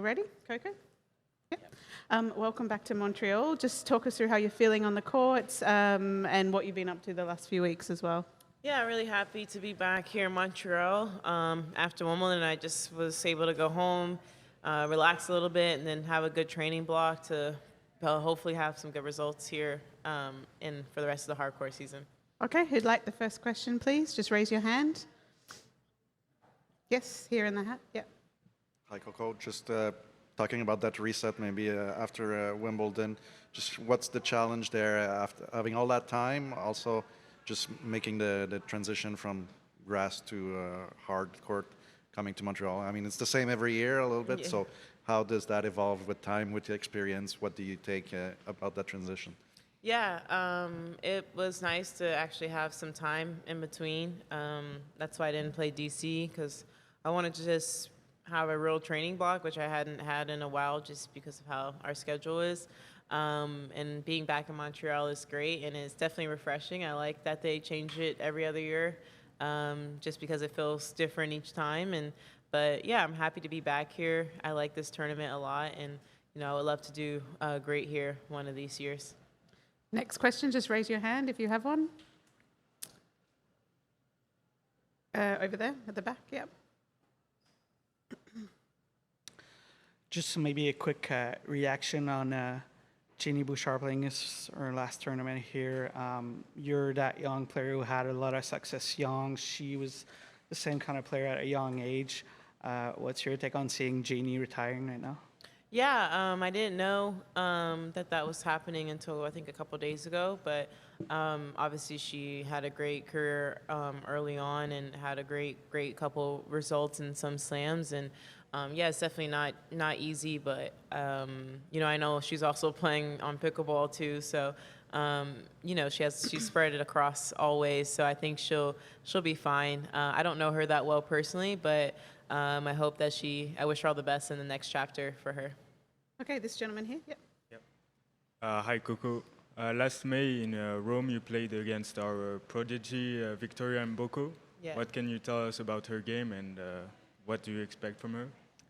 Ready, Coco? Yep. Welcome back to Montreal. Just talk us through how you're feeling on the courts and what you've been up to the last few weeks as well. Yeah, really happy to be back here in Montreal. After Wimbledon, I just was able to go home, relax a little bit, and then have a good training block to hopefully have some good results here for the rest of the hardcore season. Okay, who'd like the first question, please? Just raise your hand. Yes, here in the hat. Yep. Hi, Coco. Just talking about that reset maybe after Wimbledon. Just what's the challenge there after having all that time? Also, just making the transition from grass to hard court coming to Montreal. I mean, it's the same every year a little bit. Yeah. So how does that evolve with time, with the experience? What do you take about that transition? Yeah, it was nice to actually have some time in between. That's why I didn't play DC, because I wanted to just have a real training block, which I hadn't had in a while just because of how our schedule is. And being back in Montreal is great, and it's definitely refreshing. I like that they change it every other year, just because it feels different each time. But yeah, I'm happy to be back here. I like this tournament a lot, and I would love to do great here one of these years. Next question, just raise your hand if you have one. Over there at the back, yep. Just maybe a quick reaction on Genie Bushar playing her last tournament here. You're that young player who had a lot of success young. She was the same kind of player at a young age. What's your take on seeing Genie retiring right now? Yeah, I didn't know that was happening until I think a couple days ago. But obviously, she had a great career early on and had a great couple results in some slams. And yeah, it's definitely not easy. But I know she's also playing on pickleball too. So she's spread it across all ways. So I think she'll be fine. I don't know her that well personally, but I hope that I wish her all the best in the next chapter for her. Okay, this gentleman here. Yep. Hi, Coco. Last May in Rome, you played against our prodigy, Victoria Mboko. Yeah. What can you tell us about her game, and what do you expect from her?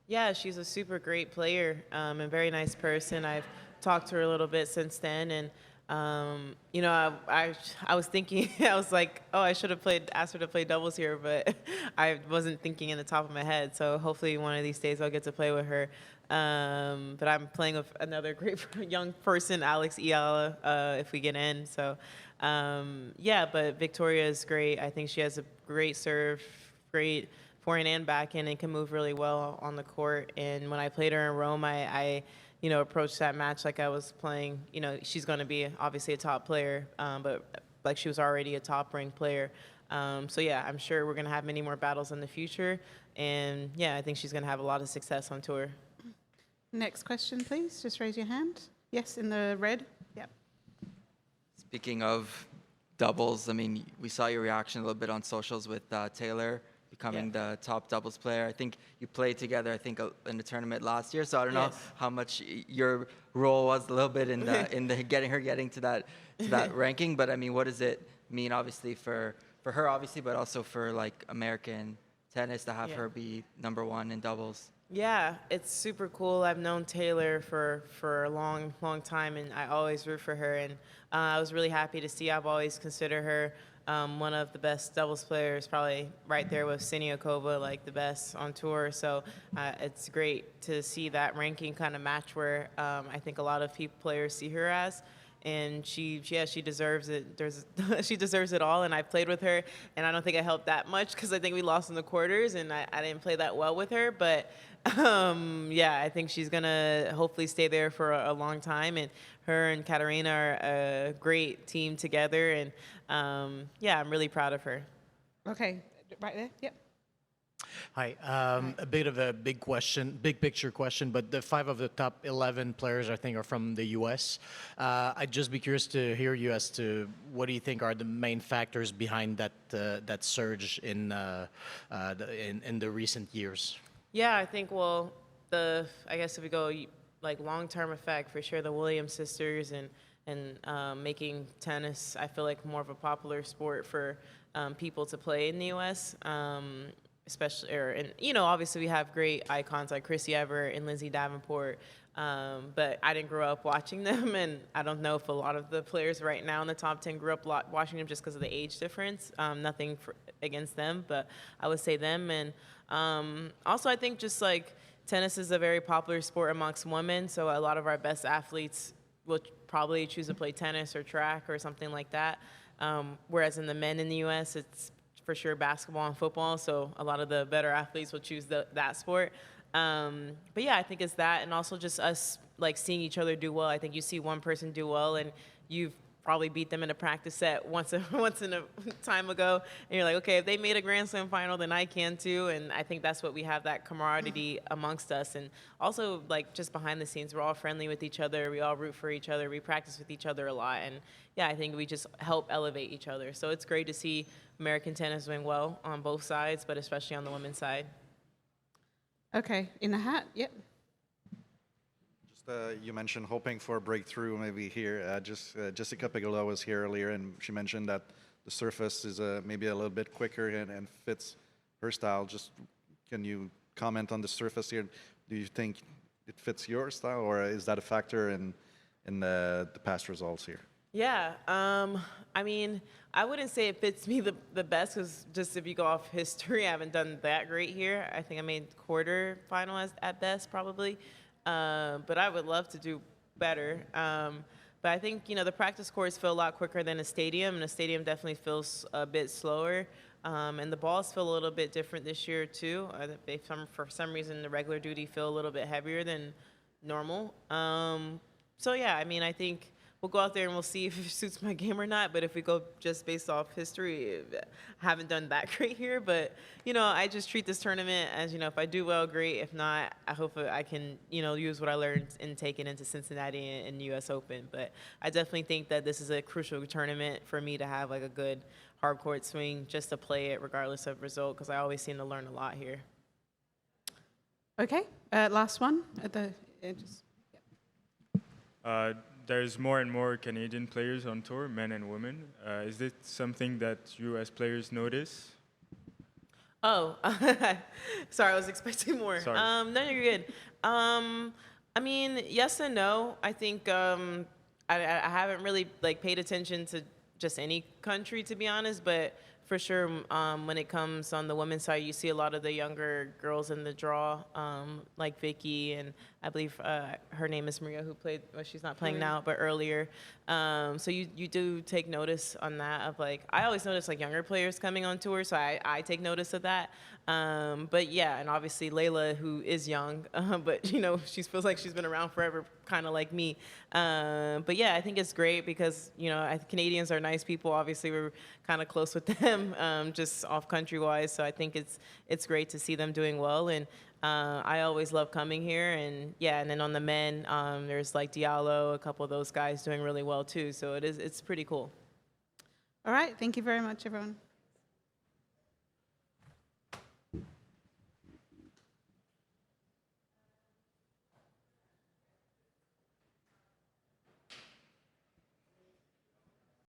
Yeah, she's a super great player and very nice person. I've talked to her a little bit since then, and I was thinking, I was like, oh, I should have asked her to play doubles here, but I wasn't thinking in the top of my head. So hopefully one of these days I'll get to play with her. But I'm playing with another great young person, Alex Iala, if we get in. So yeah, but Victoria is great. I think she has a great serve, great forehand and backhand, and can move really well on the court. And when I played her in Rome, I approached that match like I was playing. She's going to be obviously a top player, but like she was already a top-ranked player. So yeah, I'm sure we're going to have many more battles in the future. And yeah, I think she's going to have a lot of success on tour. Next question, please. Just raise your hand. Yes, in the red. Yep. Speaking of doubles, I mean, we saw your reaction a little bit on socials with Taylor becoming the top doubles player. I think you played together, in the tournament last year. So I don't know how much your role was a little bit in the getting to that ranking. But I mean, what does it mean, obviously, for her, obviously, but also for like American tennis to have her be #1 in doubles? Yeah, it's super cool. I've known Taylor for a long time, and I always root for her. And I was really happy to see. I've always considered her one of the best doubles players, probably right there with Siniakova, like the best on tour. So it's great to see that ranking kind of match where I think a lot of players see her as. And she deserves it. She deserves it all. And I played with her, and I don't think I helped that much because I think we lost in the quarters, and I didn't play that well with her. But yeah, I think she's gonna hopefully stay there for a long time. And her and Katarina are a great team together. And yeah, I'm really proud of her. Okay, right there. Yep. Hi. A bit of a big picture question, but the 5 of the top 11 players, I think, are from the U.S. I'd just be curious to hear you as to what do you think are the main factors behind that surge in the recent years? Yeah, I think, I guess if we go like long-term effect, for sure, the Williams sisters and making tennis, I feel like, more of a popular sport for people to play in the U.S., especially, and obviously we have great icons like Chrissy Everett and Lindsay Davenport. But I didn't grow up watching them, and I don't know if a lot of the players right now in the top 10 grew up watching them just because of the age difference. Nothing against them, but I would say them. And also, I think just like tennis is a very popular sport amongst women, so a lot of our best athletes will probably choose to play tennis or track or something like that. Whereas in the men in the U.S., it's for sure basketball and football, so a lot of the better athletes will choose that sport. But yeah, I think it's that, and also just us like seeing each other do well. I think you see one person do well, and you've probably beat them in a practice set once in a time ago, and you're like, okay, if they made a Grand Slam final, then I can too. And I think that's what we have, that camaraderie amongst us, and also like just behind the scenes, we're all friendly with each other. We all root for each other. We practice with each other a lot, and yeah, I think we just help elevate each other. So it's great to see American tennis doing well on both sides, but especially on the women's side. Okay, in the hat, yep. Just you mentioned hoping for a breakthrough maybe here. Jessica Pegula was here earlier, and she mentioned that the surface is maybe a little bit quicker and fits her style. Just can you comment on the surface here? Do you think it fits your style, or is that a factor in the past results here? Yeah, I mean, I wouldn't say it fits me the best, because just if you go off history, I haven't done that great here. I think I made quarterfinal at best, probably. But I would love to do better. But I think, the practice courts feel a lot quicker than a stadium, and a stadium definitely feels a bit slower. And the balls feel a little bit different this year, too. For some reason, the regular duty feel a little bit heavier than normal. So, yeah, I mean, I think we'll go out there and we'll see if it suits my game or not. But if we go just based off history, I haven't done that great here. But, I just treat this tournament as, if I do well, great. If not, I hope I can, use what I learned and take it into Cincinnati and U.S. Open. But I definitely think that this is a crucial tournament for me to have, like, a good hard court swing just to play it regardless of result, because I always seem to learn a lot here. Okay, last one at the edges. There's more and more Canadian players on tour, men and women. Is it something that you as players notice? Oh, sorry, I was expecting more. Sorry. No, you're good. I mean, yes and no. I think I haven't really paid attention to just any country, to be honest, but for sure, when it comes on the women's side, you see a lot of the younger girls in the draw, like Vicky, and I believe her name is Maria, who played, well, she's not playing now, but earlier. So you do take notice on that of I always notice younger players coming on tour, so I take notice of that. But yeah, and obviously Layla, who is young, but she feels like she's been around forever, kind of like me. But yeah, I think it's great because, Canadians are nice people. Obviously, we're kind of close with them, just off country wise. So I think it's great to see them doing well. And I always love coming here. And yeah, and then on the men, there's Diallo, a couple of those guys doing really well too. So it's pretty cool. All right, thank you very much, everyone.